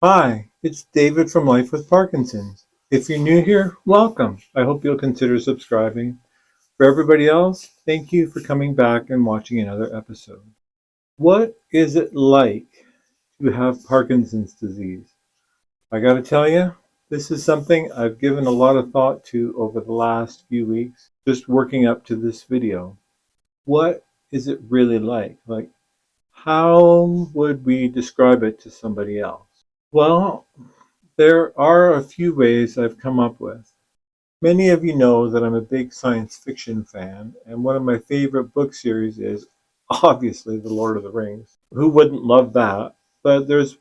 Hi, it's David from Life with Parkinson's. If you're new here, welcome. I hope you'll consider subscribing. For everybody else, thank you for coming back and watching another episode. What is it like to have Parkinson's disease? I gotta tell you, this is something I've given a lot of thought to over the last few weeks, just working up to this video. What is it really like? How would we describe it to somebody else? Well, there are a few ways I've come up with. Many of you know that I'm a big science fiction fan, and one of my favorite book series is obviously The Lord of the Rings. Who wouldn't love that? But there's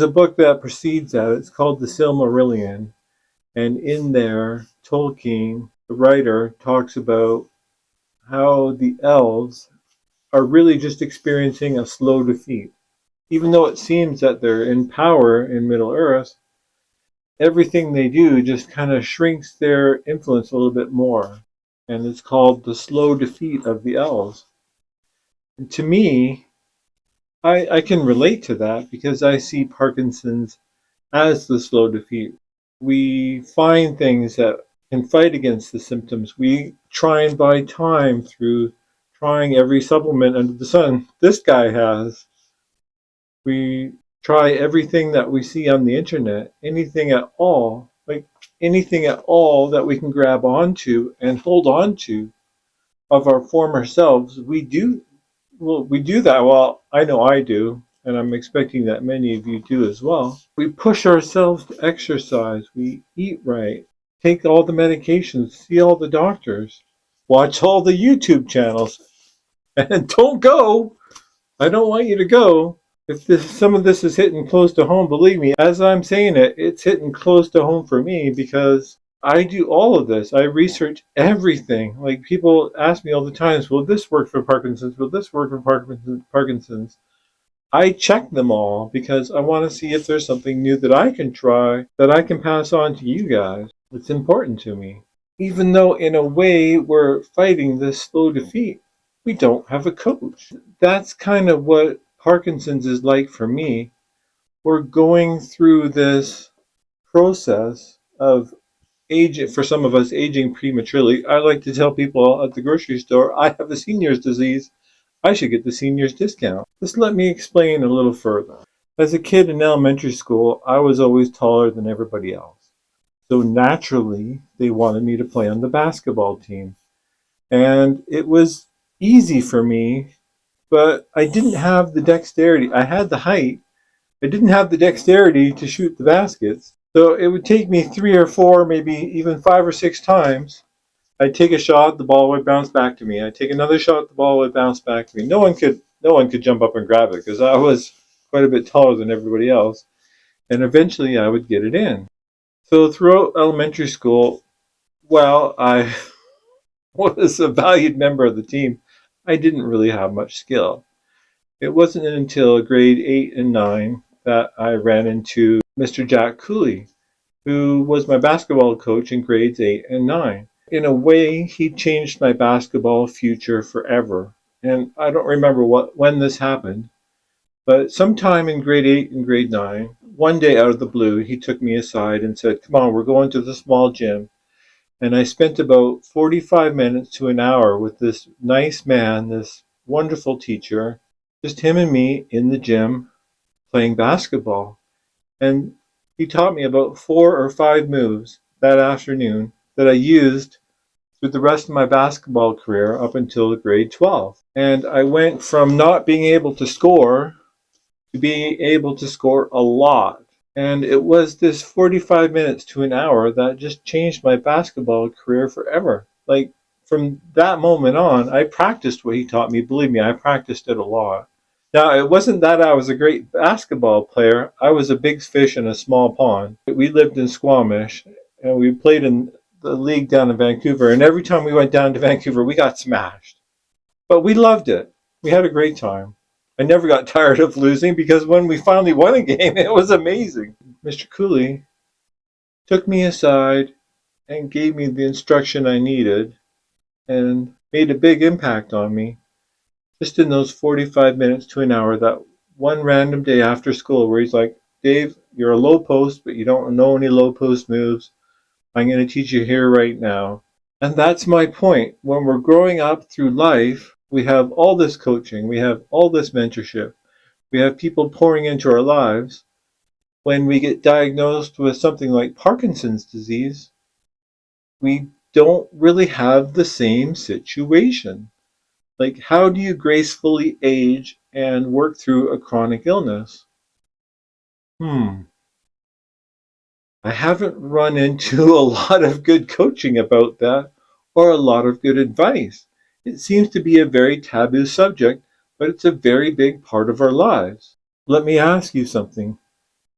a book that precedes that. It's called The Silmarillion, and in there, Tolkien, the writer, talks about how the elves are really just experiencing a slow defeat. Even though it seems that they're in power in Middle Earth, everything they do just kind of shrinks their influence a little bit more. And it's called the slow defeat of the elves. And to me, I can relate to that because I see Parkinson's as the slow defeat. We find things that can fight against the symptoms. We try and buy time through trying every supplement under the sun this guy has. We try everything that we see on the internet, anything at all, like anything at all that we can grab onto and hold on to of our former selves. We do that. Well, I know I do, and I'm expecting that many of you do as well. We push ourselves to exercise, we eat right, take all the medications, see all the doctors, watch all the YouTube channels, and don't go. I don't want you to go. If some of this is hitting close to home, believe me, as I'm saying it, it's hitting close to home for me because I do all of this. I research everything. Like people ask me all the time, will this work for Parkinson's? Will this work for Parkinson's? I check them all because I want to see if there's something new that I can try that I can pass on to you guys. It's important to me. Even though in a way we're fighting this slow defeat, we don't have a coach. That's kind of what Parkinson's is like for me. We're going through this process of age, for some of us, aging prematurely. I like to tell people at the grocery store, I have a senior's disease. I should get the senior's discount. Just let me explain a little further. As a kid in elementary school, I was always taller than everybody else. So naturally, they wanted me to play on the basketball team. And it was easy for me, but I didn't have the dexterity. I had the height. I didn't have the dexterity to shoot the baskets. So it would take me 3 or 4, maybe even 5 or 6 times. I'd take a shot, the ball would bounce back to me. I'd take another shot, the ball would bounce back to me. No one could jump up and grab it because I was quite a bit taller than everybody else. And eventually I would get it in. So throughout elementary school, while I was a valued member of the team, I didn't really have much skill. It wasn't until grade 8 and 9 that I ran into Mr. Jack Cooley, who was my basketball coach in grades 8 and 9. In a way, he changed my basketball future forever. And I don't remember when this happened, but sometime in grade 8 and grade 9, one day out of the blue, he took me aside and said, "Come on, we're going to the small gym." And I spent about 45 minutes to an hour with this nice man, this wonderful teacher, just him and me in the gym playing basketball. And he taught me about 4 or 5 moves that afternoon that I used through the rest of my basketball career up until grade 12. And I went from not being able to score to being able to score a lot. And it was this 45 minutes to an hour that just changed my basketball career forever. Like from that moment on, I practiced what he taught me. Believe me, I practiced it a lot. Now, it wasn't that I was a great basketball player. I was a big fish in a small pond. We lived in Squamish and we played in the league down in Vancouver. And every time we went down to Vancouver, we got smashed. But we loved it. We had a great time. I never got tired of losing because when we finally won a game, it was amazing. Mr. Cooley took me aside and gave me the instruction I needed and made a big impact on me just in those 45 minutes to an hour, that one random day after school where he's like, "Dave, you're a low post, but you don't know any low post moves. I'm going to teach you here right now. And that's my point. When we're growing up through life, we have all this coaching, we have all this mentorship, we have people pouring into our lives. When we get diagnosed with something like Parkinson's disease, we don't really have the same situation. Like, how do you gracefully age and work through a chronic illness? I haven't run into a lot of good coaching about that or a lot of good advice. It seems to be a very taboo subject, but it's a very big part of our lives. Let me ask you something.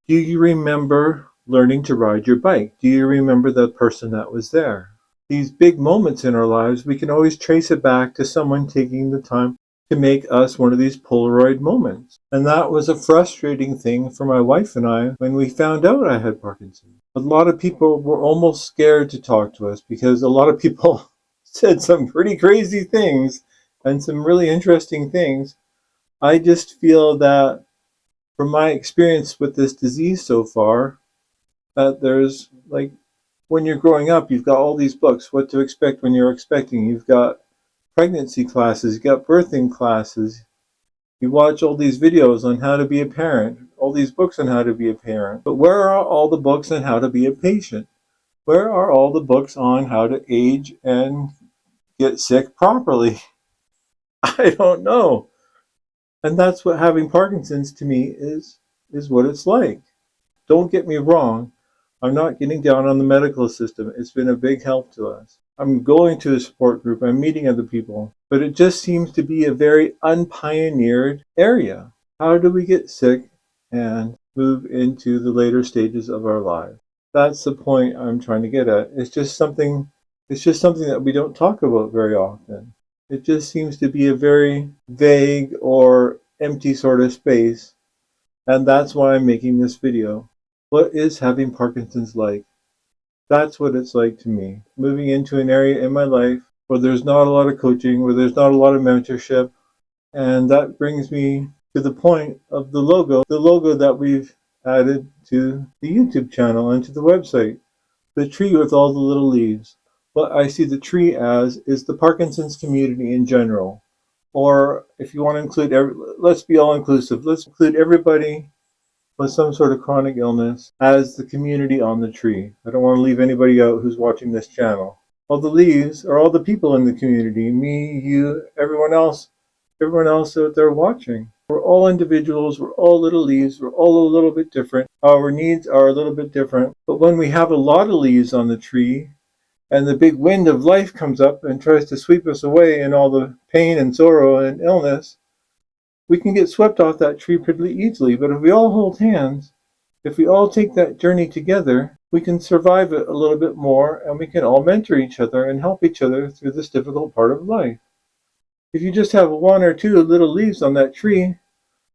Do you remember learning to ride your bike? Do you remember the person that was there? These big moments in our lives, we can always trace it back to someone taking the time to make us one of these Polaroid moments. And that was a frustrating thing for my wife and I when we found out I had Parkinson's. A lot of people were almost scared to talk to us because a lot of people said some pretty crazy things and some really interesting things. I just feel that from my experience with this disease so far, that there's like when you're growing up, you've got all these books, what to expect when you're expecting. You've got pregnancy classes, you've got birthing classes. You watch all these videos on how to be a parent, all these books on how to be a parent. But where are all the books on how to be a patient? Where are all the books on how to age and get sick properly? I don't know. And that's what having Parkinson's to me is what it's like. Don't get me wrong. I'm not getting down on the medical system. It's been a big help to us. I'm going to a support group. I'm meeting other people. But it just seems to be a very unpioneered area. How do we get sick and move into the later stages of our lives? That's the point I'm trying to get at. It's just something that we don't talk about very often. It just seems to be a very vague or empty sort of space. And that's why I'm making this video. What is having Parkinson's like? That's what it's like to me. Moving into an area in my life where there's not a lot of coaching, where there's not a lot of mentorship. And that brings me to the point of the logo that we've added to the YouTube channel and to the website. The tree with all the little leaves. What I see the tree as is the Parkinson's community in general. Or if you want to include, let's be all inclusive. Let's include everybody with some sort of chronic illness as the community on the tree. I don't want to leave anybody out who's watching this channel. All the leaves are all the people in the community. Me, you, everyone else out there watching. We're all individuals, we're all little leaves, we're all a little bit different. Our needs are a little bit different. But when we have a lot of leaves on the tree, and the big wind of life comes up and tries to sweep us away in all the pain and sorrow and illness, we can get swept off that tree pretty easily. But if we all hold hands, if we all take that journey together, we can survive it a little bit more, and we can all mentor each other and help each other through this difficult part of life. If you just have one or two little leaves on that tree,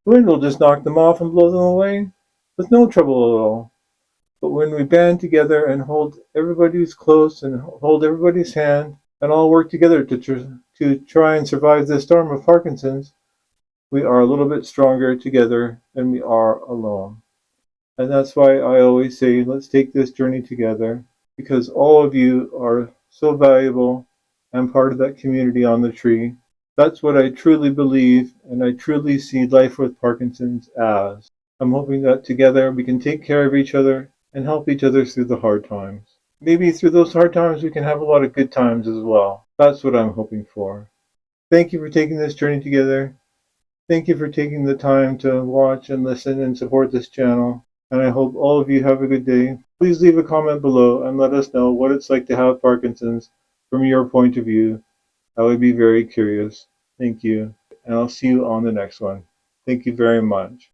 the wind will just knock them off and blow them away with no trouble at all. But when we band together and hold everybody's close and hold everybody's hand and all work together to try and survive this storm of Parkinson's, we are a little bit stronger together than we are alone. And that's why I always say, let's take this journey together, because all of you are so valuable and part of that community on the tree. That's what I truly believe, and I truly see life with Parkinson's as. I'm hoping that together we can take care of each other and help each other through the hard times. Maybe through those hard times we can have a lot of good times as well. That's what I'm hoping for. Thank you for taking this journey together. Thank you for taking the time to watch and listen and support this channel. And I hope all of you have a good day. Please leave a comment below and let us know what it's like to have Parkinson's from your point of view. I would be very curious. Thank you. And I'll see you on the next one. Thank you very much.